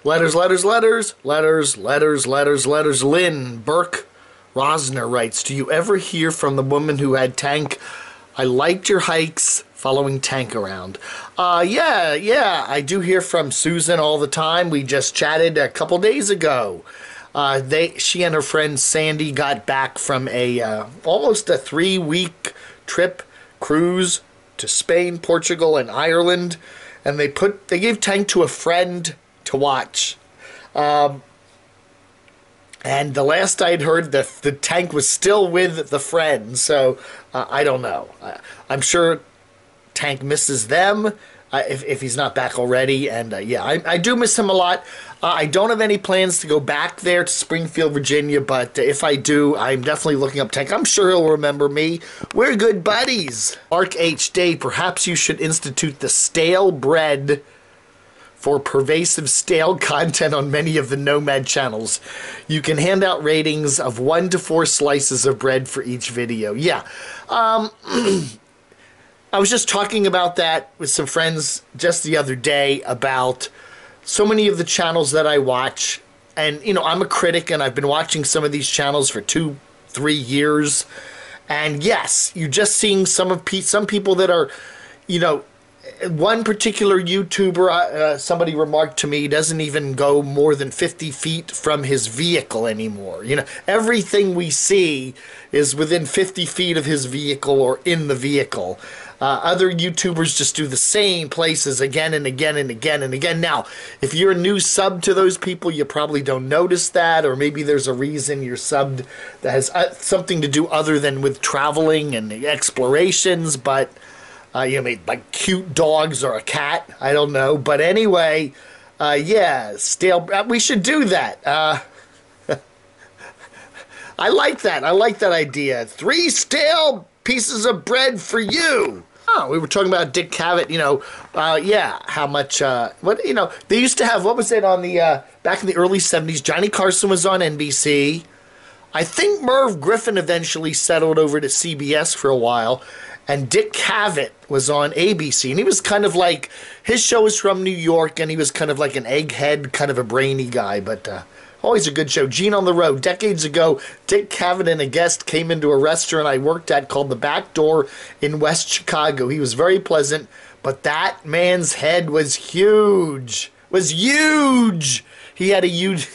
Letters, letters, letters, letters, letters, letters, letters. Lynn Burke Rosner writes, do you ever hear from the woman who had Tank? I liked your hikes following Tank around. Yeah, I do hear from Susan all the time. We just chatted a couple days ago. She and her friend Sandy got back from almost a 3-week trip cruise to Spain, Portugal, and Ireland, and they gave Tank to a friend to watch. And the last I'd heard, the Tank was still with the friend, so I don't know. I'm sure Tank misses them if he's not back already, and yeah, I do miss him a lot. I don't have any plans to go back there to Springfield, Virginia, but if I do, I'm definitely looking up Tank. I'm sure he'll remember me. We're good buddies. Mark H. Day, perhaps you should institute the stale bread for pervasive stale content on many of the Nomad channels. You can hand out ratings of 1 to 4 slices of bread for each video. Yeah. I was just talking about that with some friends just the other day about so many of the channels that I watch. And, you know, I'm a critic and I've been watching some of these channels for 2-3 years. And yes, you're just seeing some people that are, you know, one particular YouTuber, somebody remarked to me, doesn't even go more than 50 feet from his vehicle anymore. You know, everything we see is within 50 feet of his vehicle or in the vehicle. Other YouTubers just do the same places again and again and again and again. Now, if you're a new sub to those people, you probably don't notice that, or maybe there's a reason you're subbed that has something to do other than with traveling and explorations, but you know, like cute dogs or a cat. I don't know. But anyway, yeah, stale. We should do that. I like that. I like that idea. 3 stale pieces of bread for you. Oh, we were talking about Dick Cavett, you know, yeah, how much, what, you know, they used to have, what was it on the, back in the early 70s, Johnny Carson was on NBC. I think Merv Griffin eventually settled over to CBS for a while. And Dick Cavett was on ABC, and he was kind of like, his show was from New York, and he was kind of like an egghead, kind of a brainy guy, but always a good show. Gene on the Road. Decades ago, Dick Cavett and a guest came into a restaurant I worked at called The Back Door in West Chicago. He was very pleasant, but that man's head was huge. Was huge! He had a huge...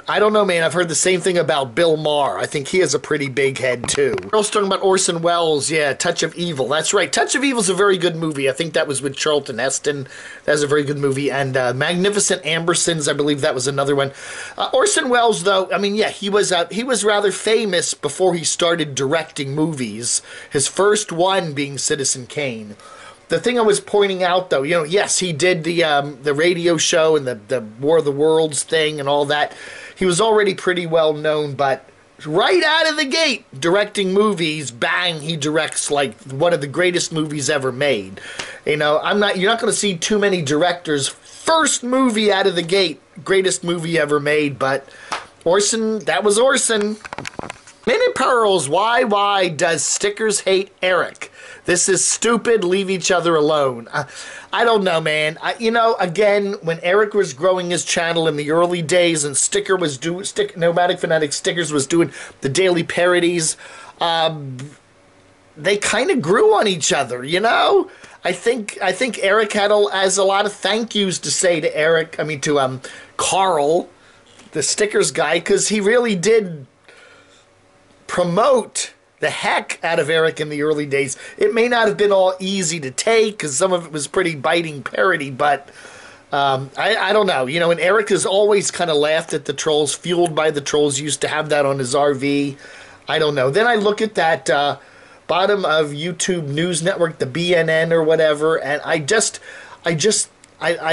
I don't know, man. I've heard the same thing about Bill Maher. I think he has a pretty big head, too. We're also talking about Orson Welles. Yeah, Touch of Evil. That's right. Touch of Evil is a very good movie. I think that was with Charlton Heston. That's a very good movie. And Magnificent Ambersons, I believe that was another one. Orson Welles, though, I mean, yeah, he was rather famous before he started directing movies. His first one being Citizen Kane. The thing I was pointing out, though, you know, yes, he did the radio show and the War of the Worlds thing and all that. He was already pretty well known, but right out of the gate, directing movies, bang, he directs like one of the greatest movies ever made. You know, you're not going to see too many directors, first movie out of the gate, greatest movie ever made, but Orson, that was Orson. Minute Pearls, why does Stickers hate Eric? This is stupid, leave each other alone. I don't know, man. You know, again, when Eric was growing his channel in the early days and Nomadic Fanatic Stickers was doing the daily parodies, they kind of grew on each other, you know? I think Eric has a lot of thank yous to say to Eric, to Carl, the Stickers guy, because he really did promote the heck out of Eric in the early days. It may not have been all easy to take because some of it was pretty biting parody, but I don't know. You know, and Eric has always kind of laughed at the trolls, fueled by the trolls, used to have that on his RV. I don't know. Then I look at that bottom of YouTube News Network, the BNN or whatever, and I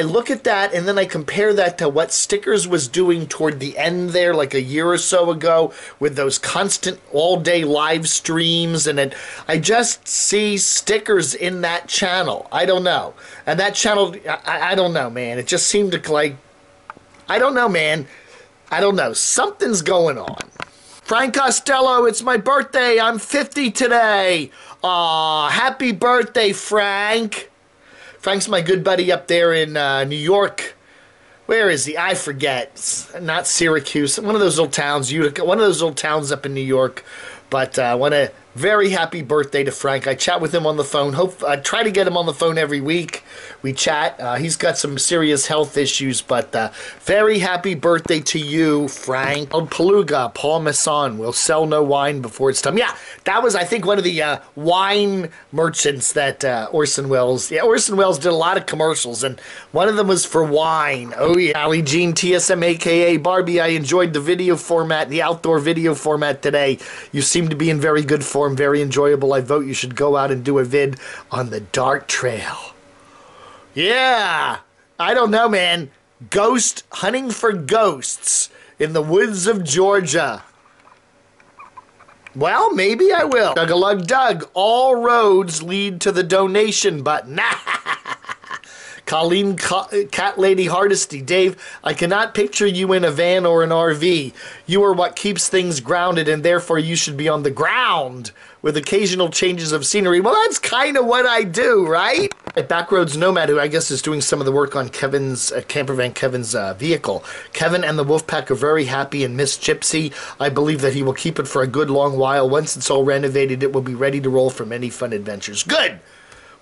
look at that and then I compare that to what Stickers was doing toward the end there, like a year or so ago, with those constant all-day live streams, and I just see Stickers in that channel. I don't know. And that channel, I don't know, man. It just seemed to, like, I don't know, man. I don't know. Something's going on. Frank Costello, it's my birthday. I'm 50 today. Aw, happy birthday, Frank. Frank's my good buddy up there in New York. Where is he? I forget. Not Syracuse. One of those little towns, Utica. One of those little towns up in New York. But I want to very happy birthday to Frank. I chat with him on the phone. I try to get him on the phone every week. We chat. He's got some serious health issues, but very happy birthday to you, Frank. Old Paluga, Paul Masson will sell no wine before it's time. Yeah, that was, I think, one of the wine merchants that Orson Welles. Yeah, Orson Welles did a lot of commercials, and one of them was for wine. Oh, yeah. Ali Jean, TSM, a.k.a. Barbie, I enjoyed the video format, the outdoor video format today. You seem to be in very good form. Very enjoyable. I vote you should go out and do a vid on the Dart Trail. Yeah, I don't know, man. Hunting for ghosts in the woods of Georgia. Well, maybe I will. Dug-a-lug Doug. All roads lead to the donation button. Colleen Cat Lady Hardesty. Dave, I cannot picture you in a van or an RV. You are what keeps things grounded, and therefore you should be on the ground with occasional changes of scenery. Well, that's kind of what I do, right? Backroads Nomad, who I guess is doing some of the work on Kevin's campervan Kevin's vehicle. Kevin and the Wolfpack are very happy and miss Gypsy. I believe that he will keep it for a good long while. Once it's all renovated, it will be ready to roll for many fun adventures. Good!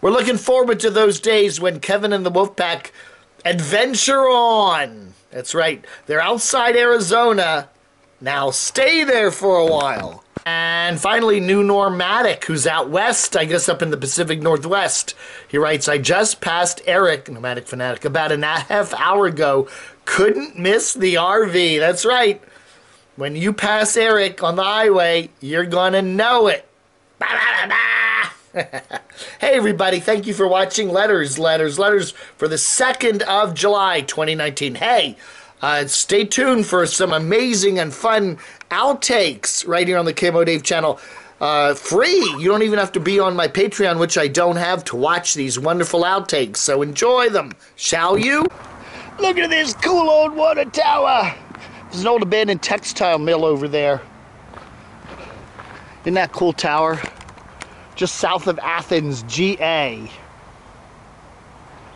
We're looking forward to those days when Kevin and the Wolfpack adventure on. That's right. They're outside Arizona. Now stay there for a while. And finally, New Normatic, who's out west, I guess up in the Pacific Northwest. He writes, I just passed Eric, Nomadic Fanatic, about a half hour ago. Couldn't miss the RV. That's right. When you pass Eric on the highway, you're going to know it. Hey everybody, thank you for watching Letters for the 2nd of July 2019. Hey, stay tuned for some amazing and fun outtakes right here on the camodave channel. Free. You don't even have to be on my Patreon, which I don't have, to watch these wonderful outtakes. So enjoy them, shall you? Look at this cool old water tower. There's an old abandoned textile mill over there. Isn't that cool tower? Just south of Athens, GA.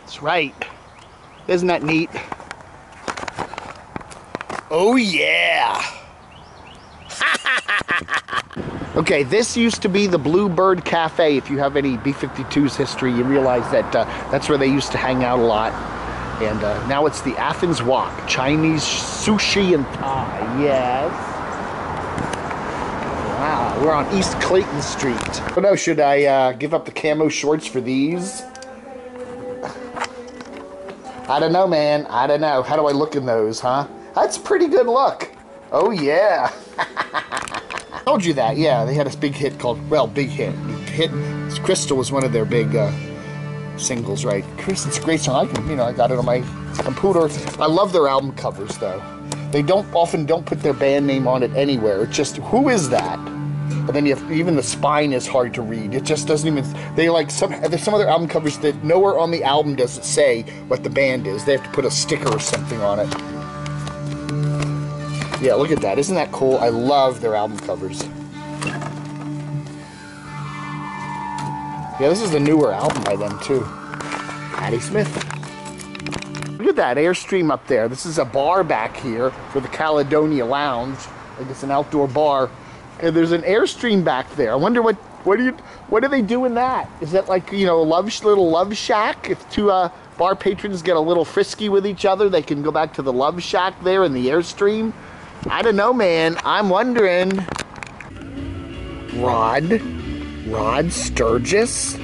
That's right. Isn't that neat? Oh yeah. Okay, this used to be the Bluebird Cafe. If you have any B-52's history, you realize that that's where they used to hang out a lot. And now it's the Athens Walk. Chinese sushi and Thai. Yes. Wow, we're on East Clayton Street. I don't know, should I give up the camo shorts for these? I don't know, man. I don't know. How do I look in those, huh? That's a pretty good look. Oh, yeah. I told you that, yeah. They had this big hit called, well, big hit. Crystal was one of their big singles, right? It's a great song. I got it on my computer. I love their album covers, though. They often don't put their band name on it anywhere. It's just, who is that? And then even the spine is hard to read. It just doesn't even, there's some other album covers that nowhere on the album does it say what the band is. They have to put a sticker or something on it. Yeah, look at that. Isn't that cool? I love their album covers. Yeah, this is a newer album by them, too. Patti Smith. Look at that Airstream up there. This is a bar back here for the Caledonia Lounge. Like it's an outdoor bar. And there's an Airstream back there. I wonder what do they do in that? Is that like, little love shack? If two bar patrons get a little frisky with each other, they can go back to the love shack there in the Airstream? I don't know, man. I'm wondering. Rod Sturgis?